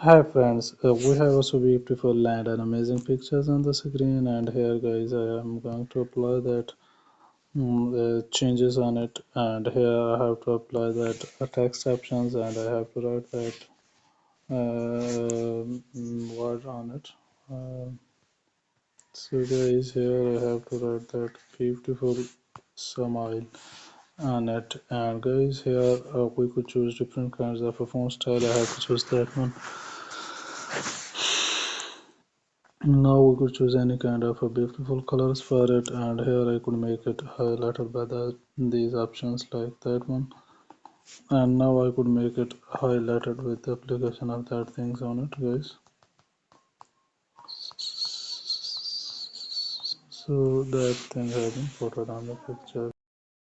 Hi friends, we have so beautiful land and amazing pictures on the screen, and here guys I am going to apply that changes on it, and here I have to apply that text options, and I have to write that word on it. Uh, so guys, here I have to write that beautiful smile on it, and guys here we could choose different kinds of a font style. I have to choose that one. Now we could choose any kind of a beautiful colors for it, and here I could make it highlighted by these options like that one, and now I could make it highlighted with the application of that things on it guys. So that thing has been put on the picture.